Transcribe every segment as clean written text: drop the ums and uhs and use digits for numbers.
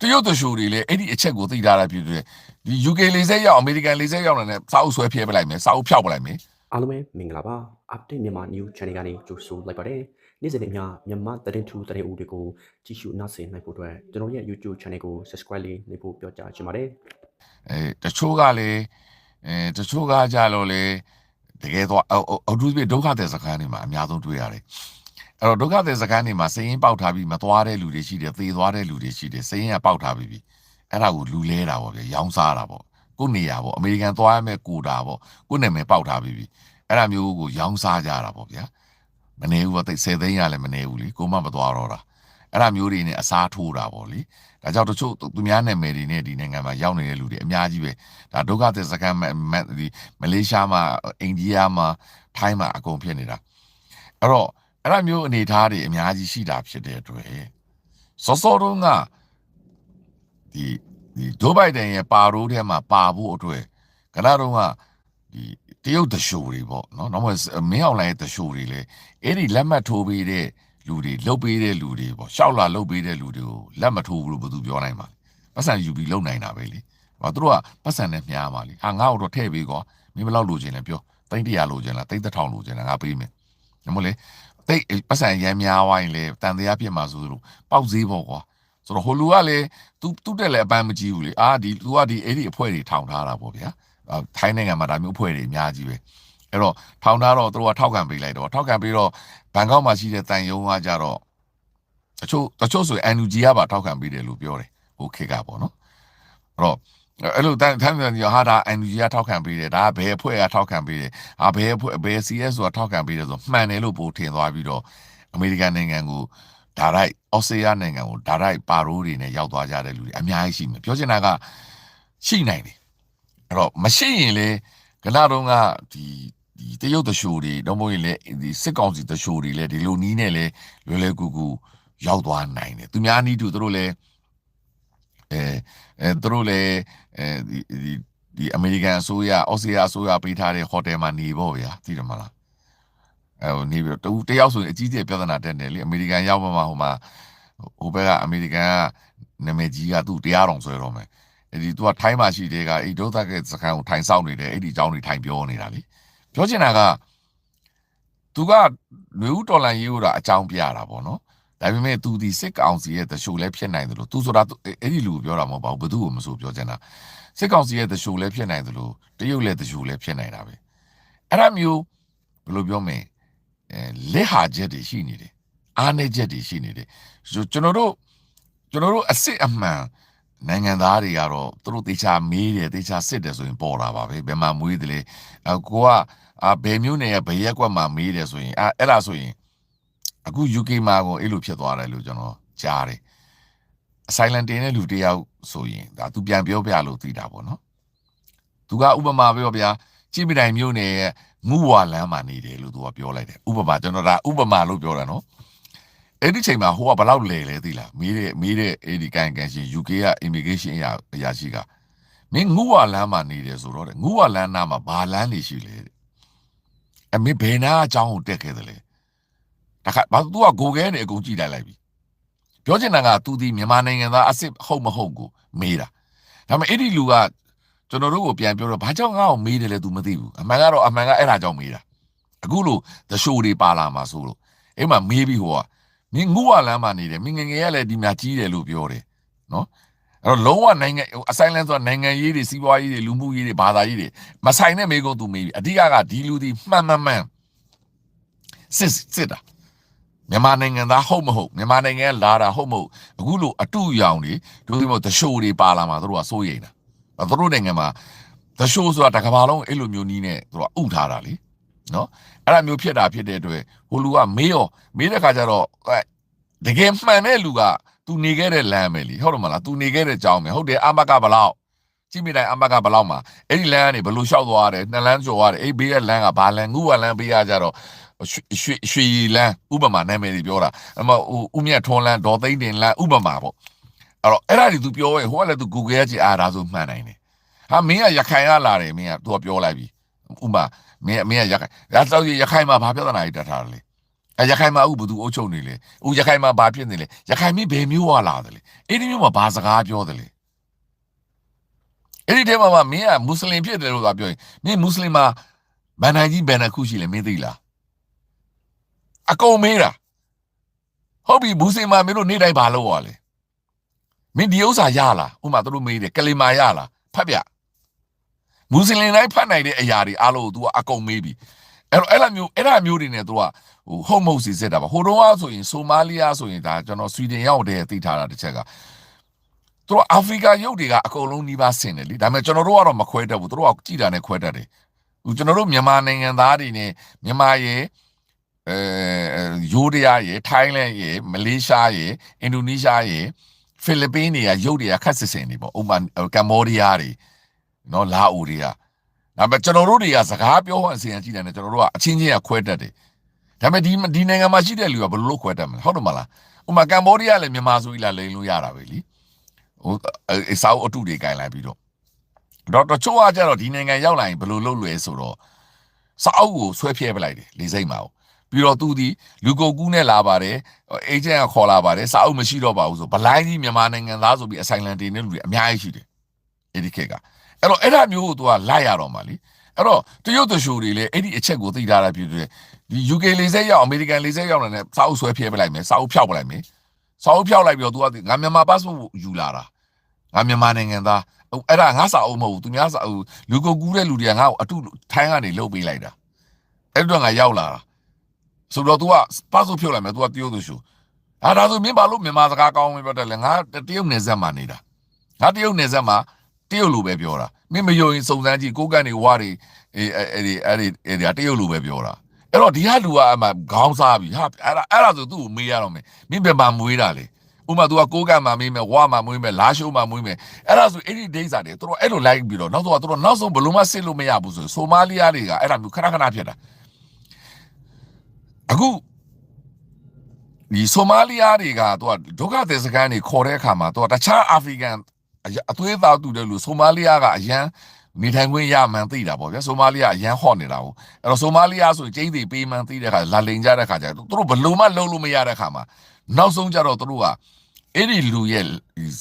တရုတ်တရှူတွေလည်းအဲ့ဒီအချက်ကိုသိထားတာဖြစ်တယ်ဒီ UK လေးဆက်ရောက်အမေရိကန်လေးဆက်ရောက်နေတဲ့စာအုပ်ဆွဲဖျဲပလိုက်မယ်စာအုပ်ဖြောက်ပလိုက်မယ် အားလုံးပဲမင်္ဂလာပါ update မြန်မာ new channel ကနေကြိုဆိုလိုက်ပါတယ်နေ့စဉ်နဲ့မြန်မာသတင်းထူးသတင်းဦးတွေကိုကြည့်ရှုနားဆင်နိုင်ဖို့အတွက်ကျွန်တော်ရဲ့ YouTube channel ကို subscribe လေးလုပ်ဖို့ပြောကြားချင်ပါတယ်တချို့ကလည်းတချို့ကကြလို့လေတကယ်တော့အထူးသဖြင့်ဒုက္ခသည်စခန်းတွေမှာအများဆုံးတွေ့ရတယ်အဲ့တော့ဒုက္ခသည်စခန်းတွေမှာစည်ရင်ပေါက်ထားပြီးမသွားတဲ့လူတွေရှိတယ်သေသွားတဲ့လူတွေရှိတယ်စည်ရင်ကပေါက်ထားပြီးအဲ့ဒါကိုလူလဲတာပေါ့ဗျရောင်းစားတာပေါ့ကိုနေရပေါ့အမေရိကန်သွားရမယ့်ကိုတာပေါ့ကိုနာမည်ပေါက်ထားပြီးအဲ့ဒါမျိုးကိုရောင်းစားကြတာပေါ့ဗျာမနေဘူးပေါ့10သိန်းရလည်းမနေဘူးလေကိုမသွားတော့တာအဲ့ဒါမျိုးတွေနဲ့အစားထိုးတာပေါ့လေဒါကြောင့်တချို့သူများနာမည်တွေနဲ့ဒီနိုင်ငံမှာရောက်နေတဲ့လူတွေအများကြီးပဲဒါဒုက္ခသည်စခန်းဒီမလေးရှားမှာအိန္ဒိယမှာထိုင်းမှာအကုန်ဖြစ်နေတာအဲ့တော့အဲ့ဒါမျိုးအနေထားတွေအများကြီးရှိတာဖြစ်တဲ့အတွက်စောစောတုန်းကဒီဒိုဘိုင်ဒန်ရဲ့ပါရိုးထဲမှာပါဖို့အတွက်ကနတော့ကဒီတရုတ်တရှိုတွေပေါ့နော်နောက်မှမင်းအောင်လိုင်းရဲ့တရှိုတွေလေအဲ့ဒီလက်မှတ်ထိုးပေးတဲ့လူတွေလုတ်ပေးတဲ့လူတွေပေါ့ရှောက်လာလုတ်ပေးတဲ့လူတွေကိုလက်မထိုးဘူးလို့ဘယ်သူပြောနိုင်မှာလဲပတ်စံယူပြီးလုတ်နိုင်တာပဲလေဟောသူတို့ကပတ်စံနဲ့မြားပါလေဟာငါ့တော့ထည့်ပေးကွာမင်းဘယ်လောက်လိုချင်လဲပြော300လိုချင်လား3000လိုချင်လားငါပေးမယ်ညမလေးတိတ်ပတ်စံရမ်းများဝိုင်းလေတန်တရားပြစ်မှာဆိုလို့ပေါက်ဈေးပေါ့ကွာဆိုတော့ဟိုလူကလေသူ့တက်လည်းအပန်းမကြည့်ဘူးလေဒီသူကဒီအဲ့ဒီအဖွဲတွေထောင်ထားတာပေါ့ဗျာထိုင်းနိုင်ငံမှာဒါမျိုးအဖွဲ့တွေအများကြီးပဲအဲ့တော့ထောင်ထားတော့သူတို့ကထောက်ခံပေးလိုက်တော့ထောက်ခံပြီးတော့ဘန်ကောက်မှာရှိတဲ့တန်ယုံကကြတော့တချို့ဆို NUG ကပါထောက်ခံပေးတယ်လို့ပြောတယ်ဟိုခေတ်ကပေါ့နော်အဲ့တော့အဲ့လိုတန်ဟာဒါ NUG ကထောက်ခံပေးတယ်ဒါကဘယ်အဖွဲ့ကထောက်ခံပေးတယ်ဘယ်အဖွဲ့ဘယ် CS ဆိုတာထောက်ခံပေးတယ်ဆိုမှန်တယ်လို့ပို့ထင်သွားပြီးတော့အမေရိကန်နိုင်ငံကိုဒါရိုက်အော်စတြေးလျနိုင်ငံကိုဒါရိုက်ပါရိုးတွေနဲ့ရောက်သွားကြတဲ့လူတွေအများကြီးရှိမယ်ပြောချင်တာကရှိနိုင်တယ်အဲ့တော့မရှိရင်လေကနတော့ကဒီတရုတ်တရှိုတွေတော့မဟုတ်ရင်လေဒီစစ်ကောင်စီတရှိုတွေလေဒီလိုနီးနဲ့လေလွယ်ကူကူရောက်သွားနိုင်တယ်သူများနီးတူသူတို့လေသူတို့လေဒီအမေရိကန်အစိုးရအော်စတြေးလျအစိုးရပေးထားတဲ့ဟိုတယ်မှာနေပေါ့ဗျာသိတယ်မလားနေပြီးတော့တယောက်ဆိုရင်အကြီးကျယ်ပြဿနာတက်တယ်လေအမေရိကန်ရောက်မှဟိုဘက်ကအမေရိကန်ကနာမည်ကြီးကသူ့တရားတော်ဆွဲတော့မယ်ဒီသူကထိုင်းမှာရှိတဲ့ကအဲ့ဒုသကစခန်းကိုထိုင်ဆောင်နေတယ်အဲ့ဒီအကြောင်းတွေထိုင်ပြောနေတာလေပြောချင်တာကသူကလူဦးတော်လန်ရေးကိုတော့အကြောင်းပြတာပေါ့နော်ဒါပေမဲ့သူဒီစစ်ကောင်စီရဲ့တရှိုလည်းဖြစ်နိုင်တယ်လို့သူဆိုတာအဲ့ဒီလူပြောတာမဟုတ်ပါဘူးဘယ်သူ့ကိုမဆိုပြောချင်တာစစ်ကောင်စီရဲ့တရှိုလည်းဖြစ်နိုင်တယ်လို့တရုတ်လည်းတရှိုလည်းဖြစ်နိုင်တာပဲအဲ့ဒါမျိုးဘယ်လိုပြောမလဲလက်ဟာချက်တွေရှိနေတယ်အားနည်းချက်တွေရှိနေတယ်ကျွန်တော်တို့အစစ်အမှန်နိုင်ငံသားတွေကတော့သူတို့တေချာမေးတယ်တေချာစစ်တယ်ဆိုရင်ပေါ်လာပါပဲဘယ်မှာမွေးတယ်လဲကိုကဘယ်မျိုးနဲ့ဘယ်ရက်ကွက်မှာမေးတယ်ဆိုရင်အဲ့ဒါဆိုရင်အခု UK မှာကိုအဲ့လိုဖြစ်သွားတယ်လို့ကျွန်တော်ကြားတယ် silent တင်တဲ့လူတယောက်ဆိုရင်ဒါသူပြန်ပြောပြလို့သိတာပေါ့နော်သူကဥပမာပြောဗျာကြည့်ပြတိုင်းမျိုးနဲ့ငူဝါလမ်းမှာနေတယ်လို့သူကပြောလိုက်တယ်ဥပမာကျွန်တော်ဒါဥပမာလို့ပြောတာနော်အဲ့ဒီချိန်မှာဟိုကဘယ်လောက်လဲသိလားမေးတဲ့အဲ့ဒီကန်ရှင် UK က immigration အရာရှိကမင်းငူဝါလမ်းမှာနေတယ်ဆိုတော့ငူဝါလမ်းနားမှာဘာလမ်းနေရှိလဲအမေဘယ်နာအကြောင်းကိုတက်ခဲ့တယ်လဲတခါဘာသူကကိုခဲနေအကုန်ကြည့်လိုက်ပြီပြောချင်တာကသူဒီမြန်မာနိုင်ငံသားအစ်စ်ဟုတ်မဟုတ်ကိုမေးတာဒါပေမဲ့အဲ့ဒီလူကကျွန်တော်တို့ကိုပြန်ပြောတော့ဘာကြောင့်ငါ့ကိုမေးတယ်လဲ तू မသိဘူးအမှန်ကအဲ့ဒါကြောင့်မေးတာအခုလို့တရှိုတွေပါလာမှာဆိုလို့အဲ့မှာမေးပြီးဟိုကမင်းငူဝါလမ်းမှာနေတယ်မင်းငငယ်ရလဲဒီမှာကြီးတယ်လို့ပြောတယ်နော်အဲ့တော့လုံးဝနိုင်ငံအဆိုင်လန်းဆိုတာနိုင်ငံရေးတွေစီးပွားရေးတွေလူမှုရေးတွေဘာသာရေးတွေမဆိုင်တဲ့မိကုံသူမေးပြီအဓိကကဒီလူဒီမှန်စစ်တာမြန်မာနိုင်ငံသားဟုတ်မဟုတ်မြန်မာနိုင်ငံလာတာဟုတ်မဟုတ်အခုလို့အတူရောင်တွေတို့ဒီမို့တရှိုတွေပါလာမှာတို့ကစိုးရိမ်တာသူတို့နိုင်ငံမှာတရှိုဆိုတာတကဘာလုံးအဲ့လိုမျိုးနီးနဲ့တို့ကဥထားတာလေနော်အဲ့ဒါမျိုးဖြစ်တဲ့အတွက်ဟိုလူကမေးတဲ့ခါကျတော့တကယ်မှန်တဲ့လူကသူနေခဲ့တဲ့လမ်းပဲလीဟုတ်တယ်မလားသူနေခဲ့တဲ့ကြောင်းပဲဟုတ်တယ်အမကဘလောက်ကြည့်မိတိုင်းအမကဘလောက်မှာအဲ့ဒီလမ်းကနေဘလို့လျှောက်သွားတယ်နှစ်လမ်းကျော်သွားတယ်အဲ့ဘေးကလမ်းကဘာလမ်းငူဝလမ်းဘေးကကြတော့ရွှေလမ်းဥပမာနာမည်တွေပြောတာအမဦးမြတ်ထွန်းလမ်းဒေါ်သိန်းတင်လမ်းဥပမာပေါ့အဲ့ဒါတွေသူပြောရဲ့ဟိုကလည်းသူ Google ရဲ့ကြည့်အားဒါဆိုမှန်နိုင်တယ်ဟာမင်းကရခိုင်ကလာတယ်မင်းကသူကပြောလိုက်ပြီဥပမာမင်းကရခိုင်ဒါတော့ရခိုင်မှာဘာပြဿနာကြီးတက်ထားတယ်လေ ရခိုင်မှာဥဘသူအုပ်ချုပ်နေလေဥရခိုင်မှာဘာဖြစ်နေလဲရခိုင်မင်းဘယ်မျိုးဝလာတယ်လေအဲ့ဒီမျိုးမှာဘာစကားပြောတယ်လေအဲ့ဒီတဲမှာမင်းကမွတ်စလင်ဖြစ်တယ်လို့သာပြောရင်မင်းမွတ်စလင်မှာဗန်နိုင်ကြီးဘယ်နှခုရှိလဲမင်းသိလားအကုန်မေးတာဟုတ်ပြီမွတ်စလင်မှာမင်းတို့နေ့တိုင်းဘာလုပ်ရလဲမင်းဒီဥစ္စာရလားဥမာတို့မေးတယ်ကလီမာရလားဖတ်ပြမွတ်စလင်တိုင်းဖတ်နိုင်တဲ့အရာတွေအားလုံးကို तू ကအကုန်မေးပြီအဲ့ဒါမျိုးတွေနဲ့ तू ကဟုတ်မဟုတ်စီစစ်တာပါဟိုတုန်းကဆိုရင်ဆိုမာလီယာဆိုရင်ဒါကျွန်တော်ဆွီဒင်ရောက်တဲ့သိထားတာတစ်ချက်ကသူတို့အာဖရိကရုပ်တွေကအကုန်လုံးနှီးပါဆင်တယ်လीဒါပေမဲ့ကျွန်တော်တို့ကတော့မခွဲတတ်ဘူးသူတို့ကကြည်တာနဲ့ခွဲတတ်တယ်ကျွန်တော်တို့မြန်မာနိုင်ငံသားတွေနဲ့မြန်မာရဲ့ယူရီးယားရဲ့ထိုင်းလန်ရဲ့မလေးရှားရဲ့အင်ဒိုနီးရှားရဲ့ဖိလစ်ပင်းတွေကရုပ်တွေကခက်စစ်စင်နေပေါ့ဥပမာကမ္ဘောဒီးယားတွေနော်လာအိုတွေကဒါပေမဲ့ကျွန်တော်တို့တွေကစကားပြောဟန်အစီအစဉ်ကြည့်တယ်နဲ့ကျွန်တော်တို့ကအချင်းချင်းကခွဲတတ်တယ်ဒါပေမဲ့ဒီနိုင်ငံမှာရှိတဲ့လူကဘယ်လိုခွဲတတ်မလဲဟုတ်တယ်မလားဥပမာကမ္ဘောဒီးယားလည်းမြန်မာဆိုပြီးလာလိန်လို့ရတာပဲလीဟိုစာအုပ်အတုတွေကင်လိုက်ပြီးတော့ဒေါက်တာချိုးအားကြတော့ဒီနိုင်ငံရောက်လာရင်ဘယ်လိုလုပ်လွယ်ဆိုတော့စာအုပ်ကိုဆွဲဖြဲပလိုက်တယ်လေစိတ်မှာပြီးတော့သူဒီလူကိုကူးနဲ့လာပါတယ်အေဂျင့်ကခေါ်လာပါတယ်စာအုပ်မရှိတော့ပါဘူးဆိုဗလိုင်းကြီးမြန်မာနိုင်ငံသားဆိုပြီးအဆိုင်လန်တင်နေလူတွေအများကြီးရှိတယ်အဲ့ဒီခေတ်ကအဲ့တော့အဲ့ဒါမျိုးကိုသူကလိုက်ရတော့မှလीအဲ့တော့တရုတ်တရှူတွေလည်းအဲ့ဒီအချက်ကိုသိထားတာဖြစ်တယ်ဒီ UK 40ရောက်အမေရိကန်40ရောက်နေတဲ့စာအုပ်ဆွဲဖြဲပလိုက်မယ်စာအုပ်ဖြောက်ပလိုက်မယ်စာအုပ်ဖြောက်လိုက်ပြီးတော့ तू ကငါမြန်မာ passport ယူလာတာငါမြန်မာနိုင်ငံသားအဲ့ဒါငါစာအုပ်မဟုတ်ဘူးသူများစာအုပ်လူကိုကူးတဲ့လူတွေကငါ့ကိုအတုထိုင်းကနေလှုပ်ပေးလိုက်တာအဲ့တော့ငါရောက်လာတာဆိုတော့ तू က passport ဖြုတ်လိုက်မယ် तू ကတရုတ်သူရှူဒါဆိုမင်းဘာလို့မြန်မာစကားကောင်းမပြောတတ်လဲငါတရုတ်နယ်စပ်မှာနေတာငါတရုတ်နယ်စပ်မှာတရုတ်လိုပဲပြောတာမင်းမယုံရင်စုံစမ်းကြည့်ကိုကန်တွေဝါတွေအဲ့တရုတ်လိုပဲပြောတာအဲ့တော့ဒီဟာလူကအမှခေါင်းစားပြီဟာအဲ့ဒါဆိုသူ့ကိုမေးရတော့မယ်မင်းဘယ်မှာမွေးတာလဲဥပမာ तू ကကိုကန်မှာမေးမယ်ဝါမှာမွေးမယ်လာရှိုးမှာမွေးမယ်အဲ့ဒါဆိုအဲ့ဒီဒိတ်စာတွေသူတို့အဲ့လိုလိုက်ပြီးတော့နောက်တော့သူတို့နောက်ဆုံးဘလို့မှစစ်လို့မရဘူးဆိုဆိုမာလီယာတွေကအဲ့ဒါမျိုးခဏဖြစ်တာအခုဒီဆိုမာလီယာတွေကသူကဒုက္ခသည်စခန်းတွေခေါ်တဲ့အခါမှာသူကတခြားအာဖရိကန်အသွေးသားတူတဲ့လူဆိုမာလီယာကအရန်နေထိုင်ခွင့်ရမှန်သိတာပေါ့ဗျာဆိုမာလီယာအရန်ဟော့နေတာဟုတ်အဲ့တော့ဆိုမာလီယာဆိုကျိန်းသေးပေးမှန်သိတဲ့အခါလာလိန်ကြတဲ့အခါကျသူတို့ဘလို့မှလုံးလို့မရတဲ့အခါမှာနောက်ဆုံးကျတော့သူတို့ကအဲ့ဒီလူရဲ့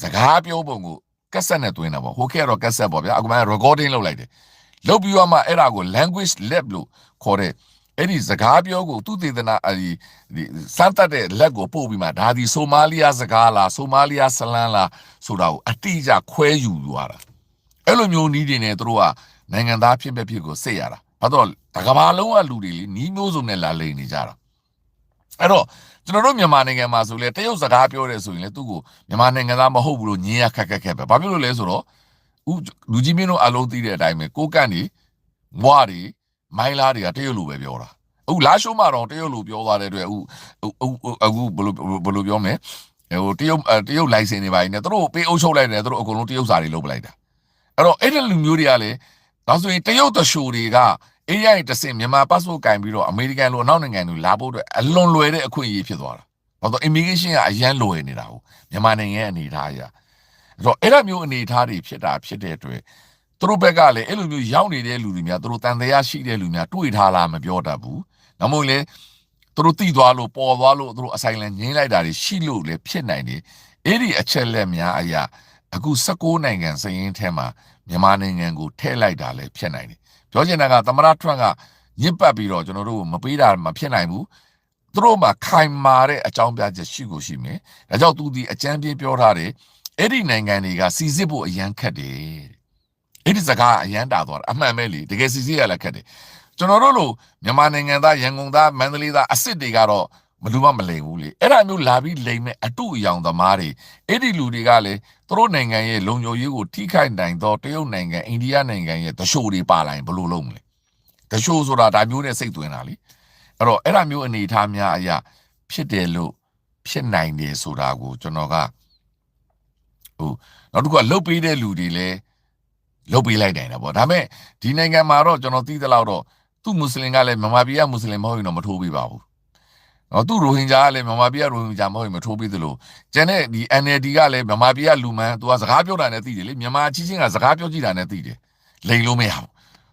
စကားပြောပုံကိုကက်ဆက်နဲ့တွင်းတာပေါ့ဟိုခေတ်ကတော့ကက်ဆက်ပေါ့ဗျာအခုမှ recording လုပ်လိုက်တယ်လုပ်ပြီးတော့မှအဲ့ဒါကို language lab လို့ခေါ်တဲ့အဲ့ဒီစကားပြောကိုသူသေသနာဒီစမ်းသပ်တဲ့လက်ကိုပို့ပြီးမှဒါဒီဆိုမာလီယာစကားလားဆိုမာလီယာဆလန်လားဆိုတာကိုအတိအကျခွဲယူသွားတာအဲ့လိုမျိုးနီးတွေနဲ့သူတို့ကနိုင်ငံသားဖြစ်ကိုစိတ်ရတာဘာတော့တကဘာလုံးကလူတွေလေနီးမျိုးစုံနဲ့လာလိန်နေကြတာအဲ့တော့ကျွန်တော်တို့မြန်မာနိုင်ငံမှာဆိုလေတရုတ်စကားပြောတယ်ဆိုရင်လေသူ့ကိုမြန်မာနိုင်ငံသားမဟုတ်ဘူးလို့ညင်းရခက်ပဲဘာဖြစ်လို့လဲဆိုတော့လူကြီးမင်းတို့အလုံးသိတဲ့အတိုင်းပဲကိုကန့်နေမွားတွေမိုင်းလားတွေကတရုတ်လိုပဲပြောတာအခုလာရှိုးမှာတော့တရုတ်လိုပြောသွားတဲ့အတွက်အခုဘယ်လိုပြောမလဲဟိုတရုတ်လိုင်စင်တွေပါနေသူတို့ပေးအုပ်ချုပ်လိုက်တယ်သူတို့အကုန်လုံးတရုတ်စာတွေလုပ်ပလိုက်တာအဲ့တော့အဲ့ဒီလူမျိုးတွေကလည်းဒါဆိုရင်တရုတ်တရှိုတွေကအေးရရင်တစင်မြန်မာ passport ကင်ပြီးတော့အမေရိကန်လိုအနောက်နိုင်ငံတွေလာဖို့အတွက်အလွန်လွယ်တဲ့အခွင့်အရေးဖြစ်သွားတာဘာလို့ immigration ကအရန်လွယ်နေတာဟုတ်မြန်မာနိုင်ငံရဲ့အနေအထားအရအဲ့တော့အဲ့လိုမျိုးအနေအထားတွေဖြစ်တဲ့အတွက်သူတို့ဘက်ကလည်းအဲ့လိုမျိုးရောက်နေတဲ့လူတွေများသူတို့တန်တရားရှိတဲ့လူများတွေ့ထားလားမပြောတတ်ဘူးဒါမှမဟုတ်လေသူတို့တိသွားလို့ပေါ်သွားလို့သူတို့အဆိုင်လန်ငင်းလိုက်တာတွေရှိလို့လည်းဖြစ်နိုင်တယ်အဲ့ဒီအချက်လက်များအရာအခု16နိုင်ငံစရင်းထဲမှာမြန်မာနိုင်ငံကိုထည့်လိုက်တာလည်းဖြစ်နိုင်တယ်ပြောချင်တာကသမ္မတထရန့်ကညစ်ပတ်ပြီးတော့ကျွန်တော်တို့မပေးတာမဖြစ်နိုင်ဘူးသူတို့မှာခိုင်မာတဲ့အကြောင်းပြချက်ရှိကိုရှိမယ်ဒါကြောင့်သူဒီအကြမ်းပြင်းပြောထားတယ်အဲ့ဒီနိုင်ငံတွေကစီစစ်ဖို့အရန်ခက်တယ်အဲ့ဒီစကားအရန်တာသွားတာအမှန်ပဲလေတကယ်စီစစ်ရလည်းခက်တယ်ကျွန်တော်တို့လိုမြန်မာနိုင်ငံသားရန်ကုန်သားမန္တလေးသားအစ်စ်တွေကတော့ဘယ်သူမှမလိမ်ဘူးလေအဲ့ဒါမျိုးလာပြီးလိမ်မဲ့အတုအယောင်သမားတွေအဲ့ဒီလူတွေကလည်းသူတို့နိုင်ငံရဲ့လုံခြုံရေးကိုထိခိုက်နိုင်တော့တရုတ်နိုင်ငံအိန္ဒိယနိုင်ငံရဲ့တရှိုးတွေပါလာရင်ဘယ်လိုလုပ်မလဲတရှိုးဆိုတာဒါမျိုးနဲ့စိတ်သွင်းတာလေအဲ့တော့အဲ့ဒါမျိုးအနေအထားများအရာဖြစ်တယ်လို့ဖြစ်နိုင်တယ်ဆိုတာကိုကျွန်တော်ကနောက်တစ်ခုကလှုပ်ပေးတဲ့လူတွေလည်းလှုပ်ပေးလိုက်နိုင်တာပေါ့ဒါပေမဲ့ဒီနိုင်ငံမှာတော့ကျွန်တော်သိသလောက်တော့သူ့မွတ်စလင်ကလည်းမြန်မာပြည်ကမွတ်စလင်မဟုတ်ရင်တော့မထိုးပေးပါဘူးသူ့ရိုဟင်ဂျာကလည်းမြန်မာပြည်ကရိုဟင်ဂျာမဟုတ်ရင်မထိုးပေးသလိုကျန်တဲ့ဒီ NLD ကလည်းမြန်မာပြည်ကလူမှန်သူကစကားပြောတာနဲ့သိတယ်လေမြန်မာချင်းချင်းကစကားပြောကြည့်တာနဲ့သိတယ်လိန်လို့မရဘူး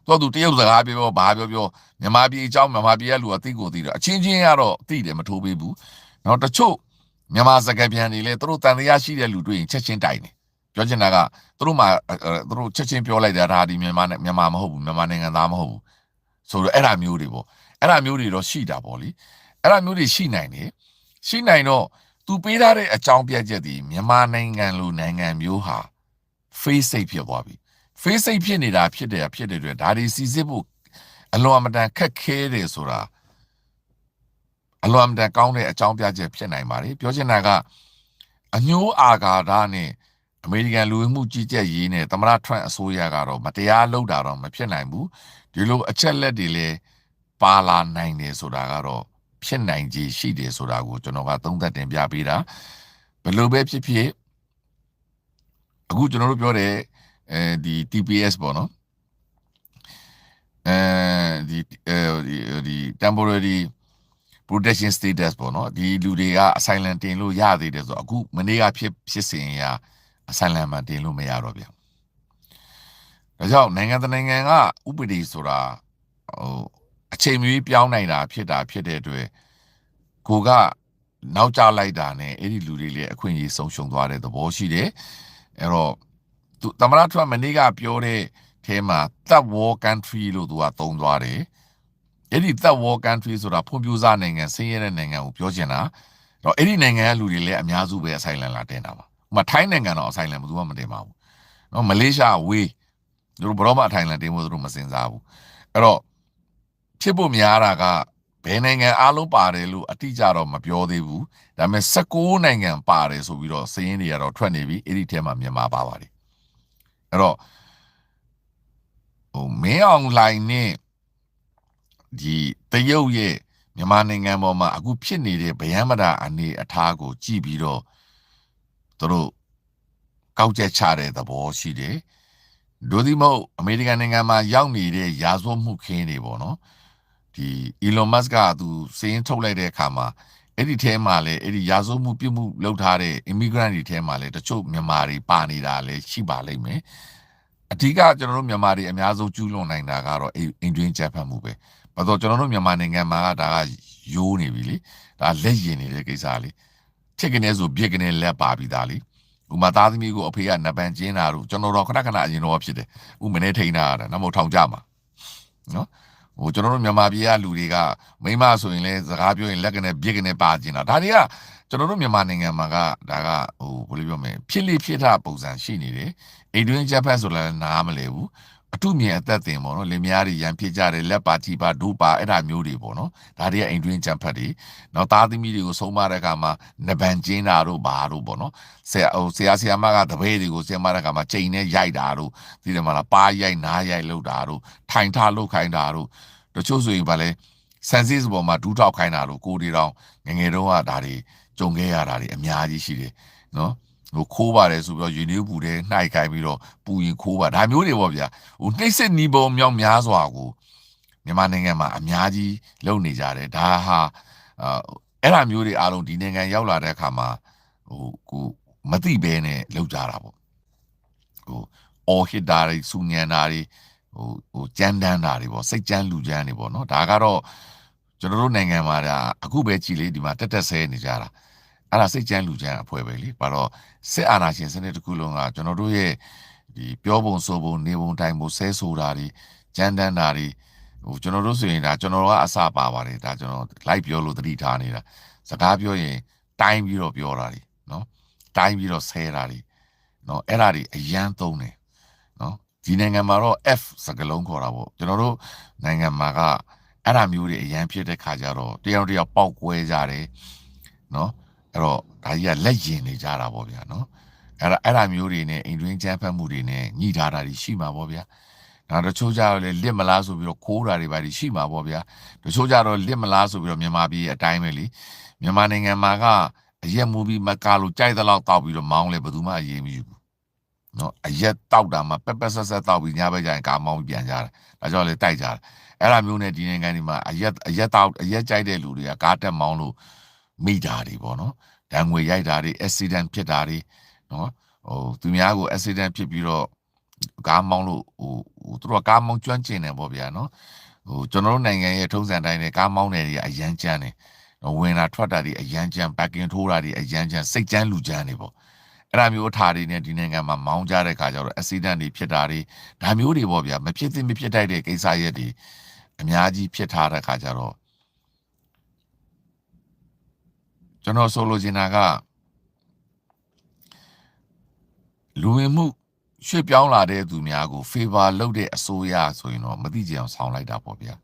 တော့သူတရုတ်စကားပြောဘာပြောမြန်မာပြည်အကြောင်းမြန်မာပြည်ကလူအသိကိုသိတယ်အချင်းချင်းကတော့သိတယ်မထိုးပေးဘူးနော်တချို့မြန်မာစကားပြန်နေလေသူတို့တန်တရားရှိတဲ့လူတွေ့ရင်ချက်ချင်းတိုင်တယ်ပြောချင်တာကသူတို့မှသူတို့ချက်ချင်းပြောလိုက်တာဒါဒီမြန်မာမဟုတ်ဘူးမြန်မာနိုင်ငံသားမဟုတ်ဘူးဆိုတော့အဲ့ဒါမျိုးတွေပေါ့အဲ့ဒါမျိုးတွေတော့ရှိတာပေါ့လေအဲ့ဒါမျိုးတွေရှိနိုင်တယ်ရှိနိုင်တော့သူပေးထားတဲ့အကြောင်းပြချက်ဒီမြန်မာနိုင်ငံလိုနိုင်ငံမျိုးဟာ face စိတ်ဖြစ်သွားပြီ face စိတ်ဖြစ်နေတာဖြစ်တဲ့အတွက်ဒါတွေစီစစ်ဖို့အလွန်အမတန်ခက်ခဲတယ်ဆိုတာအလွန်အမတန်ကောင်းတဲ့အကြောင်းပြချက်ဖြစ်နိုင်ပါတယ်ပြောချင်တာကအညိုးအာဃာတနဲ့အမေရိကန်လူဝင်မှုကြီးကြပ်ရေးနဲ့သမ္မတထရန့်အစိုးရကတော့မတရားလုပ်တာတော့မဖြစ်နိုင်ဘူးဒီလိုအချက်လက်တွေလည်းပါလာနိုင်တယ်ဆိုတာကတော့ဖြစ်နိုင်ခြေရှိတယ်ဆိုတာကိုကျွန်တော်ကသုံးသပ်တင်ပြပေးတာဘယ်လိုပဲဖြစ်ဖြစ်အခုကျွန်တော်တို့ပြောတဲ့ဒီ TPS ပေါ့နော်ဒီ temporary protection status ပေါ့နော်ဒီလူတွေက asylum တင်လို့ရသေးတယ်ဆိုတော့အခုမနေ့ကဖြစ်စဉ်ရ asylum မှာတင်လို့မရတော့ဗျာဒါကြောင့်နိုင်ငံတကာနိုင်ငံကဥပဒေဆိုတာအချိန်မီပြောင်းနိုင်တာဖြစ်တဲ့အတွက်ကိုကနောက်ကျလိုက်တာနဲ့အဲ့ဒီလူတွေလည်းအခွင့်အရေးဆုံးရှုံးသွားတဲ့သဘောရှိတယ်အဲ့တော့သမ္မတထရန့်မနေ့ကပြောတဲ့အဲမှာ third world country လို့သူကသုံးသွားတယ်အဲ့ဒီ third world country ဆိုတာဖွံ့ဖြိုးစားနိုင်ငံဆင်းရဲတဲ့နိုင်ငံကိုပြောချင်တာတော့အဲ့ဒီနိုင်ငံကလူတွေလည်းအများစုပဲအဆိုင်လန်လာတင်တာပါဥပမာထိုင်းနိုင်ငံတော့အဆိုင်လန်ဘယ်သူမှမတင်ပါဘူးနော်မလေးရှားဝေးသူတို့ဘရောမအထိုင်လန်တင်ဖို့သူတို့မစင်စားဘူးအဲ့တော့ဖြစ်ဖို့များတာကဘယ်နိုင်ငံအားလုံးပါတယ်လို့အတိအကျတော့မပြောသေးဘူးဒါပေမဲ့16နိုင်ငံပါတယ်ဆိုပြီးတော့စရင်းတွေကတော့ထွက်နေပြီအဲ့ဒီထဲမှာမြန်မာပါပါတယ်အဲ့တော့မင်းအောင်လှိုင်နဲ့ဒီတရုတ်ရဲ့မြန်မာနိုင်ငံပေါ်မှာအခုဖြစ်နေတဲ့ဗယံမတာအနေအထားကိုကြည့်ပြီးတော့သူတို့ကောက်ချက်ချတဲ့သဘောရှိတယ်ဒိုဒီမို့အမေရိကန်နိုင်ငံမှာရောက်နေတဲ့ရာဇဝတ်မှုခင်းတွေပေါ့နော်ဒီ Elon Musk ကသူစင်းထုတ်လိုက်တဲ့အခါမှာအဲ့ဒီထဲမှာလေအဲ့ဒီရာဇဝတ်မှုပြုမှုလုပ်ထားတဲ့ immigrant တွေထဲမှာလေတချို့မြန်မာတွေပါနေတာလေရှိပါလိမ့်မယ်အဓိကကျွန်တော်တို့မြန်မာတွေအများဆုံးကျူးလွန်နိုင်တာကတော့အိမ်တွင်းချက်ဖတ်မှုပဲဘာလို့ကျွန်တော်တို့မြန်မာနိုင်ငံမှာကဒါကရိုးနေပြီလေဒါလက်ရင်နေတဲ့ကိစ္စလေထစ်ကနေဆိုပြစ်ကနေလက်ပါပြီးသားလေဥမာသားသမီးကိုအဖေကနပန်ကျင်းတာတို့ကျွန်တော်တော့ခဏခဏအရင်တော့ဖြစ်တယ်ဥမနေထိန်တာနမို့ထောင်ကြမှာနော်ဟိုကျွန်တော်တို့မြန်မာပြည်ကလူတွေကမိမဆိုရင်လည်းစကားပြောရင်လက်ကနေပြစ်ကနေပါကျင်တာဒါတွေကကျွန်တော်တို့မြန်မာနိုင်ငံမှာကဒါကဟိုဘယ်လိုပြောမလဲဖြစ်လိဖြစ်တာပုံစံရှိနေတယ်အိမ်တွင်းချက်ဖက်ဆိုလည်းနားမလဲဘူးအထုမြင်အသက်တင်ပေါ့နော်လင်မယားတွေရန်ဖြစ်ကြတယ်လက်ပါချီပါဒူပါအဲ့ဒါမျိုးတွေပေါ့နော်ဒါတွေကအိမ်တွင်းချက်ဖက်တွေနောက်သားသမီးတွေကိုဆုံးမတဲ့အခါမှာနဗန်ကျင်းတာတို့ဘာတို့ပေါ့နော်ဆရာမကတပည့်တွေကိုဆရာမတဲ့အခါမှာချိန်နဲ့ရိုက်တာတို့ဒီတယ်မလားပါရိုက်နားရိုက်လုပ်တာတို့ထိုင်ထလုပ်ခိုင်းတာတို့တချို့ဆိုရင်ဗာလဲဆန်စစ်ပေါ်မှာဒူးထောက်ခိုင်းတာတို့ကိုဒီတောင်ငငယ်တုန်းကဒါတွေကြုံခဲ့ရတာတွေအများကြီးရှိတယ်နော်ဟိုခိုးပါတယ်ဆိုပြီးတော့ယူနီပူတဲ့နှိုက်ခိုင်းပြီးတော့ပူရင်ခိုးပါဒါမျိုးတွေပေါ့ဗျာဟိုနှိမ့်စစ်နီးပုံမြောက်များစွာကိုမြန်မာနိုင်ငံမှာအများကြီးလုပ်နေကြတယ်ဒါဟာအဲ့ဒါမျိုးတွေအားလုံးဒီနိုင်ငံရောက်လာတဲ့အခါမှာဟိုကိုမသိဘဲနဲ့လုပ်ကြတာပေါ့ဟိုအော်ဟစ်တာတွေစူညံတာတွေဟိုကြမ်းတမ်းတာတွေပေါ့စိတ်ကြမ်းလူကြမ်းတွေပေါ့နော်ဒါကတော့ကျွန်တော်တို့နိုင်ငံမှာဒါအခုပဲကြည်လေးဒီမှာတက်ဆဲနေကြတာအဲ့ဒါစိတ်ကြမ်းလူကြမ်းအဖွဲ့ပဲလေဘာတော့စစ်အာဏာရှင်စနစ်တစ်ခုလုံးကကျွန်တော်တို့ရဲ့ဒီပြောပုံဆိုပုံနေပုံတိုင်းပုံဆဲဆိုတာတွေကြမ်းတမ်းတာတွေဟိုကျွန်တော်တို့ဆိုရင်ဒါကျွန်တော်ကအစပါပါတယ်ဒါကျွန်တော်လိုက်ပြောလို့သတိထားနေတာစကားပြောရင်တိုင်းပြီးတော့ပြောတာတွေနော်တိုင်းပြီးတော့ဆဲတာတွေနော်အဲ့ဒါတွေအရန်သုံးတယ်နော်ဒီနိုင်ငံမှာတော့ F စကားလုံးခေါ်တာပေါ့ကျွန်တော်တို့နိုင်ငံမှာကအဲ့ဒါမျိုးတွေအရန်ဖြစ်တဲ့ခါကျတော့တယောက်ပေါက်ကွဲကြတယ်နော်အဲ့တော့ဒါကြီးကလက်ရင်နေကြတာပေါ့ဗျာနော်အဲ့ဒါမျိုးတွေနဲ့အိမ်တွင်းကြမ်းဖက်မှုတွေနဲ့ညှိထားတာတွေရှိမှာပေါ့ဗျာနောက်တချို့ကြတော့လေလစ်မလားဆိုပြီးတော့ခိုးတာတွေပါရှိမှာပေါ့ဗျာတချို့ကြတော့လစ်မလားဆိုပြီးတော့မြန်မာပြည်အတိုင်းပဲလေမြန်မာနိုင်ငံမှာကအရက်မူပြီးမကားလို့ကြိုက်သလောက်တောက်ပြီးတော့မောင်းလဲဘယ်သူမှအရေးမယူဘူးနော်အရက်တောက်တာမှပက်ပက်ဆက်ဆက်တောက်ပြီးညဘက်ကျရင်ကာမောင်းပြီးပြန်ကြတယ်ဒါကြောင့်လေတိုက်ကြတယ်အဲ့ဒါမျိုးနဲ့ဒီနိုင်ငံဒီမှာအရက်တောက်အရက်ကြိုက်တဲ့လူတွေကကားတက်မောင်းလို့မိတာတွေပေါ့နော်ဒဏ်ငွေရိုက်တာတွေ accident ဖြစ်တာတွေနော်ဟိုသူများကို accident ဖြစ်ပြီးတော့ ကားမောင်းလို့သူတို့ကကားမောင်းကျွမ်းကျင်တယ်ပေါ့ဗျာနော်ကျွန်တော်တို့နိုင်ငံရဲ့ထုံးစံတိုင်းနဲ့ကားမောင်းတယ်တွေအရန်ကျန်းတယ်ဝင်တာထွက်တာတွေအရန်ကျန်းဘက်ကင်ထိုးတာတွေအရန်ကျန်းစိတ်ကျန်းလူကျန်းတွေပေါ့အဲ့ဒါမျိုးအထာတွေနဲ့ဒီနိုင်ငံမှာမောင်းကြတဲ့ခါကျတော့ accident တွေဖြစ်တာတွေဒါမျိုးတွေပေါ့ဗျာမဖြစ်သင့်မဖြစ်တိုက်တဲ့ကိစ္စရက်တွေအများကြီးဖြစ်ထားတဲ့ခါကျတော့ကျွန်တော်ဆိုလိုချင်တာကလူဝင်မှုရွှေ့ပြောင်းလာတဲ့သူများကို favor လုပ်တဲ့အစိုးရဆိုရင်တော့မသိကြအောင်ဆောင်းလိုက်တာပေါ့ဗျာ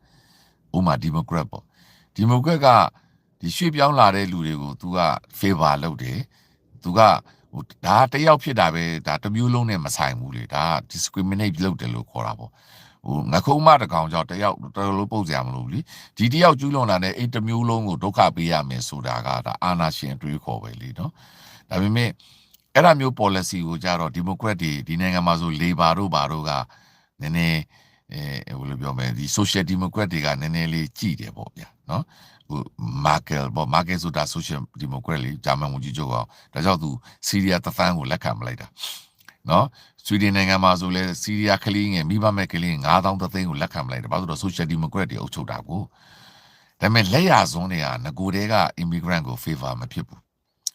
ဥမာ Democrat ပေါ့ Democrat ကဒီရွှေ့ပြောင်းလာတဲ့လူတွေကို तू က favor လုပ်တယ် तू ကဒါတယောက်ဖြစ်တာပဲဒါတစ်မျိုးလုံးနဲ့မဆိုင်ဘူးလေဒါ discriminate လုပ်တယ်လို့ခေါ်တာပေါ့ငခုံးမတကောင်ကြောင့်တယောက်တော်လို့ပုတ်စရာမလိုဘူးလीဒီတယောက်ကျူးလွန်လာတဲ့အဲ့တစ်မျိုးလုံးကိုဒုက္ခပေးရမယ်ဆိုတာကဒါအာဏာရှင်အတွေးခေါ်ပဲလीနော်ဒါပေမဲ့အဲ့ဒါမျိုး policy ကိုကြတော့ Democrat တွေဒီနိုင်ငံမှာဆို Labor တို့ဘာတို့ကနည်းနည်းဘယ်လိုပြောမလဲဒီ Social Democrat တွေကနည်းနည်းလေးကြည်တယ်ပေါ့ဗျာနော်Merkel ပေါ့ Merkel ဆိုတာ Social Democrat လေးဂျာမန်ဝန်ကြီးချုပ်အောင်ဒါကြောင့်သူစီးရီးယားတဖန်ကိုလက်ခံမလိုက်တာနော်ဆွီဒင်နိုင်ငံမှာဆိုလဲစီးရီးယားကလေးငယ်မိဘမဲ့ကလေး9000သိန်းကိုလက်ခံမလိုက်တာဘာလို့လဲ Social Democrat တွေအုပ်ချုပ်တာကိုဒါပေမဲ့လက်ရစွန်းတွေကငကိုတဲက immigrant ကို favor မဖြစ်ဘူး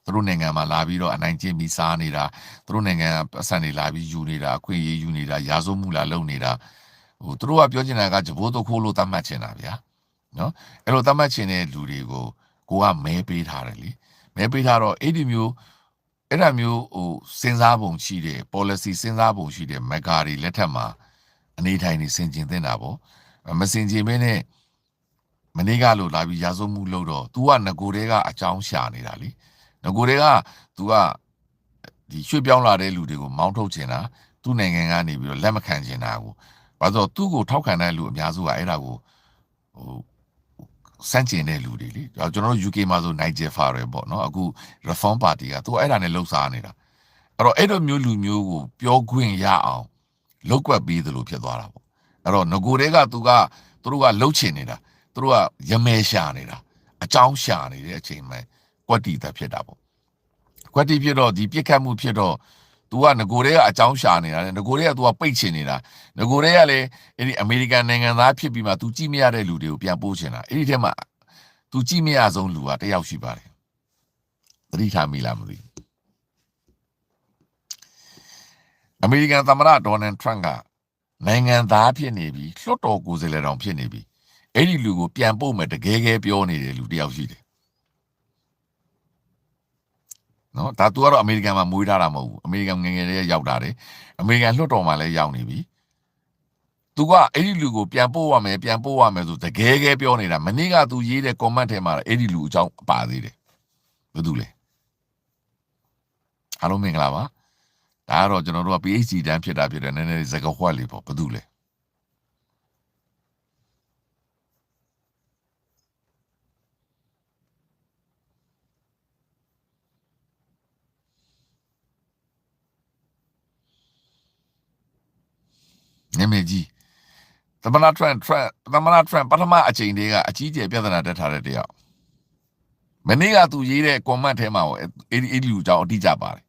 သူတို့နိုင်ငံမှာလာပြီးတော့အနိုင်ကျင့်ပြီးစားနေတာသူတို့နိုင်ငံပတ်စံတွေလာပြီးယူနေတာအခွင့်အရေးယူနေတာရာဇဝမှုလာလုပ်နေတာသူတို့ကပြောချင်တာကဂျဘိုးတခိုးလို့သတ်မှတ်ချင်တာဗျာနော်အဲ့လိုသတ်မှတ်ချင်တဲ့လူတွေကိုကိုကမဲပေးထားတယ်လေမဲပေးထားတော့အဲ့ဒါမျိုးစဉ်းစားပုံရှိတဲ့ policy စဉ်းစားပုံရှိတဲ့မက်ဂါတွေလက်ထက်မှာအနေထိုင်နေစင်ကျင်တင်တာပေါ့မစင်ကျင်မင်းနဲ့မနေ့ကလို့လာပြီးရာဇဝမှုလုပ်တော့ तू ကငကိုတဲကအကြောင်းရှာနေတာလေငကိုတဲက तू ကဒီရွှေ့ပြောင်းလာတဲ့လူတွေကိုမောင်းထုတ်ချင်တာသူ့နိုင်ငံကနေပြီးတော့လက်မခံချင်တာကိုဘာလို့သူ့ကိုထောက်ခံတဲ့လူအများစုကအဲ့ဒါကိုစန့်ကျင်တဲ့လူတွေလေကျွန်တော်တို့ UK မှာဆို Nigel Farage ပေါ့နော်အခု Reform Party ကသူအဲ့ဒါနဲ့လှုပ်ရှားနေတာအဲ့တော့အဲ့လိုမျိုးလူမျိုးကိုပြောခွင့်ရအောင်လောက်ကွက်ပြီးသလိုဖြစ်သွားတာပေါ့အဲ့တော့ငကိုတဲကသူတို့ကလှုပ်ချင်နေတာသူတို့ကရမဲရှာနေတာအကြောင်းရှာနေတဲ့အချိန်မှာကွက်တီတာဖြစ်တာပေါ့ကွက်တီဖြစ်တော့ဒီပြစ်ခတ်မှုဖြစ်တော့ तू ကငကိုတဲကအကြောင်းရှာနေတာလေငကိုတဲက तू ကပိတ်ချင်နေတာငကိုတဲကလည်းအဲ့ဒီအမေရိကန်နိုင်ငံသားဖြစ်ပြီးမှ तू ကြည့်မရတဲ့လူတွေကိုပြန်ပို့ချင်တာအဲ့ဒီထဲမှာ तू ကြည့်မရဆုံးလူကတယောက်ရှိပါတယ်သတိထားမိလားမသိအမေရိကန်သမ္မတဒေါ်နယ်ထရန့်ကနိုင်ငံသားဖြစ်နေပြီလွှတ်တော်ကိုယ်စားလှယ်တောင်ဖြစ်နေပြီအဲ့ဒီလူကိုပြန်ပို့မယ်တကယ်ပြောနေတဲ့လူတယောက်ရှိတယ်နော်ဒါ तू ကတော့အမေရိကန်မှာမွေးထားတာမဟုတ်ဘူးအမေရိကန်ငယ်ငယ်လေးရောက်တာတယ်အမေရိကန်လွှတ်တော်မှာလည်းရောက်နေပြီ तू ကအဲ့ဒီလူကိုပြန်ပို့ရမယ်ဆိုတကယ်ပြောနေတာမနေ့က तू ရေးတဲ့ comment ထဲမှာအဲ့ဒီလူအကြောင်းပါသေးတယ်ဘယ်သူလဲအားလုံးမင်္ဂလာပါဒါကတော့ကျွန်တော်တို့က PhD တန်းဖြစ်တာဖြစ်တယ်နည်းနည်းစကားခွက်လေးပေါ့ဘယ်သူလဲနမကြီးသမ္မတထရန့်ပထမအချိန်တည်းကအကြီးကျယ်ပြဿနာတက်ထားတဲ့တယောက်မနေ့ကသူရေးတဲ့ comment ထဲမှာအဲ့ဒီလူကြောင့်အတိအကျပါတယ်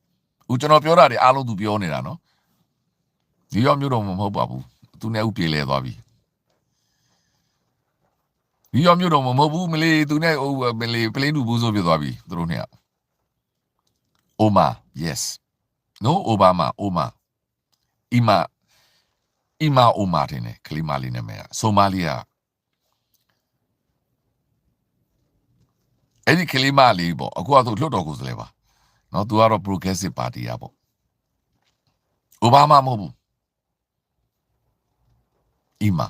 ဦးကျွန်တော်ပြောတာတွေအားလုံးသူပြောနေတာနော်ဒီရောက်မျိုးတော့မဟုတ်ပါဘူးသူနဲ့ဥပြေလဲသွားပြီဒီရောက်မျိုးတော့မဟုတ်ဘူးမလေးသူနဲ့မလေးပလင်းတူဘူးဆိုပြသွားပြီသူတို့နှစ်ယောက် Oma yes no Obama Oma Ima Oma တင်တယ်ကလီမာလီနာမည်ကဆိုမာလီယာအဲ့ဒီကလီမာလီပေါ့အခုကသူလွတ်တော်ကိုစလဲပါနော်သူကတော့ Progressive Party อ่ะပေါ့ Obama မဟုတ်ဘူးIma